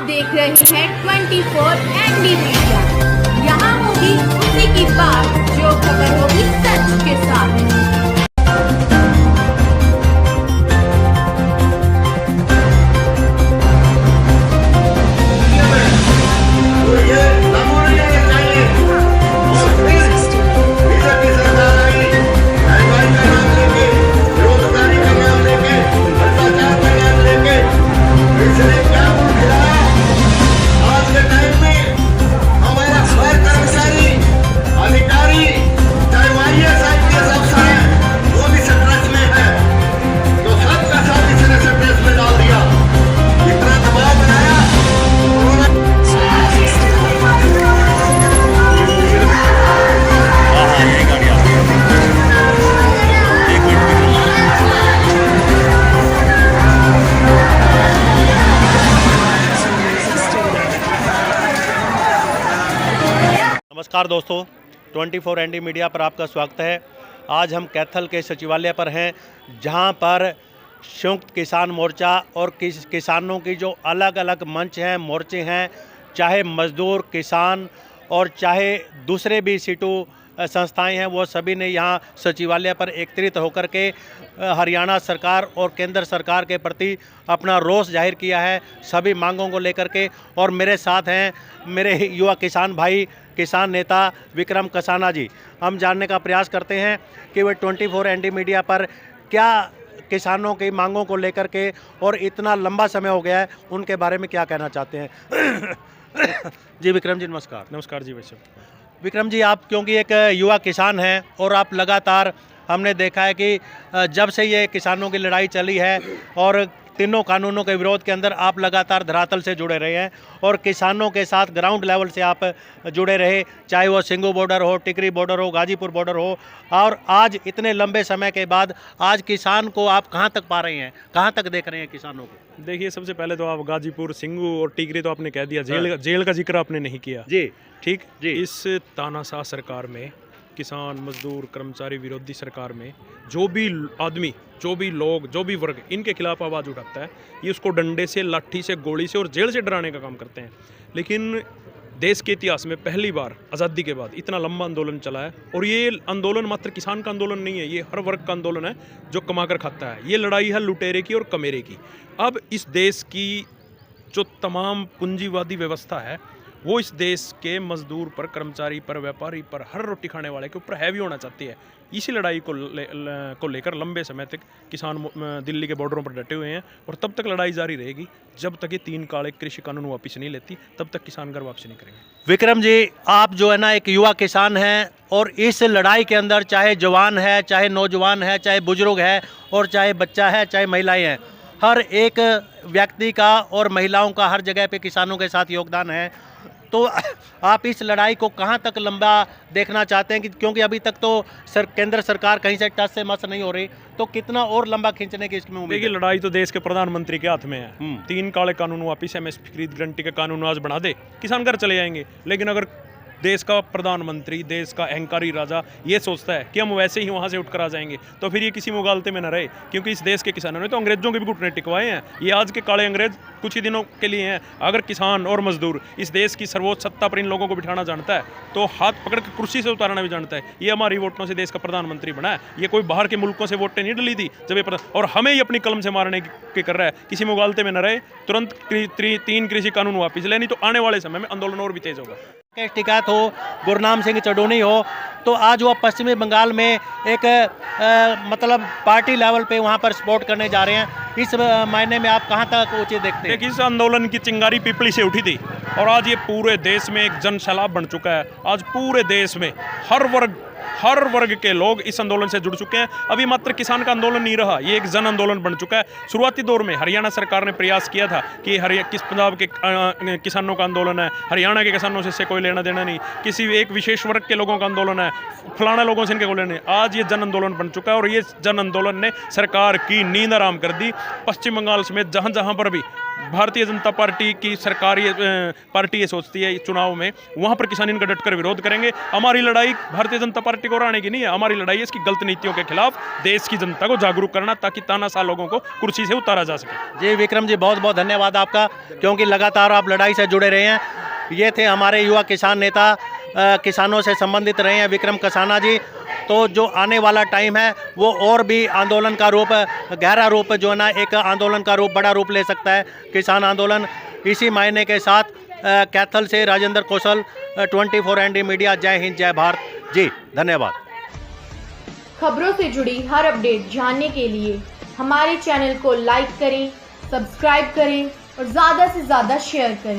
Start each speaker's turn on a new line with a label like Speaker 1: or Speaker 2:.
Speaker 1: देख रहे हैं 24 एनडी मीडिया। यहाँ होगी उसी की बात जो खबर होगी सच के साथ।
Speaker 2: नमस्कार दोस्तों, 24 एनडी मीडिया पर आपका स्वागत है। आज हम कैथल के सचिवालय पर हैं, जहां पर संयुक्त किसान मोर्चा और किसानों की जो अलग अलग मंच हैं, मोर्चे हैं, चाहे मजदूर, किसान और चाहे दूसरे भी सीटू संस्थाएं हैं, वो सभी ने यहाँ सचिवालय पर एकत्रित होकर के हरियाणा सरकार और केंद्र सरकार के प्रति अपना रोष जाहिर किया है, सभी मांगों को लेकर के। और मेरे साथ हैं मेरे युवा किसान भाई, किसान नेता विक्रम कसाना जी। हम जानने का प्रयास करते हैं कि वे 24 एनडी मीडिया पर क्या किसानों की मांगों को लेकर के और इतना लंबा समय हो गया है, उनके बारे में क्या कहना चाहते हैं। जी विक्रम जी नमस्कार।
Speaker 3: नमस्कार जी वैसे
Speaker 2: विक्रम जी, आप क्योंकि एक युवा किसान हैं और आप लगातार, हमने देखा है कि जब से ये किसानों की लड़ाई चली है और तीनों कानूनों के विरोध के अंदर आप लगातार धरातल से जुड़े रहे हैं और किसानों के साथ ग्राउंड लेवल से आप जुड़े रहे, चाहे वो सिंगू बॉर्डर हो, टिकरी बॉर्डर हो, गाजीपुर बॉर्डर हो। और आज इतने लंबे समय के बाद आज किसान को आप कहां तक पा रहे हैं, कहां तक देख रहे हैं किसानों को?
Speaker 3: देखिए, सबसे पहले तो आप गाजीपुर, सिंगू और टिकरी तो आपने कह दिया, जेल का जिक्र आपने नहीं किया
Speaker 2: जी।
Speaker 3: ठीक
Speaker 2: जी।
Speaker 3: इस तानाशाह सरकार में, किसान, मजदूर, कर्मचारी विरोधी सरकार में जो भी आदमी, जो भी लोग, जो भी वर्ग इनके खिलाफ आवाज़ उठाता है, ये उसको डंडे से, लाठी से, गोली से और जेल से डराने का काम करते हैं। लेकिन देश के इतिहास में पहली बार आज़ादी के बाद इतना लंबा आंदोलन चला है, और ये आंदोलन मात्र किसान का आंदोलन नहीं है, ये हर वर्ग का आंदोलन है जो कमाकर खाता है। ये लड़ाई है लुटेरे की और कमेरे की। अब इस देश की जो तमाम पूंजीवादी व्यवस्था है, वो इस देश के मजदूर पर, कर्मचारी पर, व्यापारी पर, हर रोटी खाने वाले के ऊपर हैवी होना चाहती है। इसी लड़ाई को लेकर लंबे समय तक किसान दिल्ली के बॉर्डरों पर डटे हुए हैं, और तब तक लड़ाई जारी रहेगी जब तक ये 3 काले कृषि कानून वापस नहीं लेती, तब तक किसान घर वापसी नहीं करेंगे।
Speaker 2: विक्रम जी, आप जो है ना एक युवा किसान हैं, और इस लड़ाई के अंदर चाहे जवान है, चाहे नौजवान है, चाहे बुजुर्ग है, और चाहे बच्चा है, चाहे महिलाएं हैं, हर एक व्यक्ति का और महिलाओं का हर जगह पे किसानों के साथ योगदान है। तो आप इस लड़ाई को कहां तक लंबा देखना चाहते हैं? क्योंकि अभी तक तो केंद्र सरकार कहीं से टस से मस नहीं हो रही, तो कितना और लंबा खींचने की इसमें उम्मीद है?
Speaker 3: देखिए, लड़ाई तो देश के प्रधानमंत्री के हाथ में है। 3 काले कानून वापिस, एमएसपी खरीद गारंटी के कानून आज बना दे, किसान घर चले जाएंगे। लेकिन अगर देश का प्रधानमंत्री, देश का अहंकारी राजा ये सोचता है कि हम वैसे ही वहाँ से उठकर आ जाएंगे, तो फिर ये किसी मुगालते में न रहे। क्योंकि इस देश के किसानों ने तो अंग्रेजों के भी घुटने टिकवाए हैं। ये आज के काले अंग्रेज कुछ ही दिनों के लिए हैं। अगर किसान और मजदूर इस देश की सर्वोच्च सत्ता पर इन लोगों को बिठाना जानता है, तो हाथ पकड़ कर कुर्सी से उतारना भी जानता है। ये हमारी वोटों से देश का प्रधानमंत्री बना है, ये कोई बाहर के मुल्कों से वोटें नहीं डली थी जब ये और हमें ही अपनी कलम से मारने की कर रहा है। किसी मुगालते में न रहे, तुरंत 3 कृषि कानून वापिस ले, नहीं तो आने वाले समय में आंदोलन और भी तेज होगा।
Speaker 2: टिकैत हो, गुरनाम सिंह चडोनी हो, तो आज वो पश्चिमी बंगाल में एक मतलब पार्टी लेवल पे वहाँ पर सपोर्ट करने जा रहे हैं। इस मायने में आप कहाँ तक उचित देखते हैं?
Speaker 3: इस आंदोलन की चिंगारी पिपली से उठी थी, और आज ये पूरे देश में एक जन सैलाब बन चुका है। आज पूरे देश में हर वर्ग के लोग इस आंदोलन से जुड़ चुके हैं। अभी मात्र किसान का आंदोलन नहीं रहा, ये एक जन आंदोलन बन चुका है। शुरुआती दौर में हरियाणा सरकार ने प्रयास किया था कि किस पंजाब के किसानों का आंदोलन है, हरियाणा के किसानों से इससे कोई लेना देना नहीं, किसी एक विशेष वर्ग के लोगों का आंदोलन है, फलाना लोगों से इनके कोई लेना नहीं। आज ये जन आंदोलन बन चुका है, और ये जन आंदोलन ने सरकार की नींद आराम कर दी। पश्चिम बंगाल समेत जहाँ जहाँ पर भी भारतीय जनता पार्टी की सरकार पार्टी ये सोचती है चुनाव में, वहाँ पर किसान इनका डटकर विरोध करेंगे। हमारी लड़ाई भारतीय जनता पार्टी को हराने की नहीं है, हमारी लड़ाई है इसकी गलत नीतियों के खिलाफ देश की जनता को जागरूक करना, ताकि तानाशाह लोगों को कुर्सी से उतारा जा सके।
Speaker 2: जी विक्रम जी, बहुत बहुत धन्यवाद आपका, क्योंकि लगातार आप लड़ाई से जुड़े रहे हैं। ये थे हमारे युवा किसान नेता, किसानों से संबंधित रहे हैं विक्रम कसाना जी। तो जो आने वाला टाइम है वो और भी आंदोलन का रूप, गहरा रूप जो है ना, एक आंदोलन का रूप, बड़ा रूप ले सकता है किसान आंदोलन। इसी मायने के साथ कैथल से राजेंद्र कौशल, 24 ND मीडिया। जय हिंद, जय भारत जी, धन्यवाद।
Speaker 1: खबरों से जुड़ी हर अपडेट जानने के लिए हमारे चैनल को लाइक करें, सब्सक्राइब करें और ज़्यादा से ज़्यादा शेयर करें।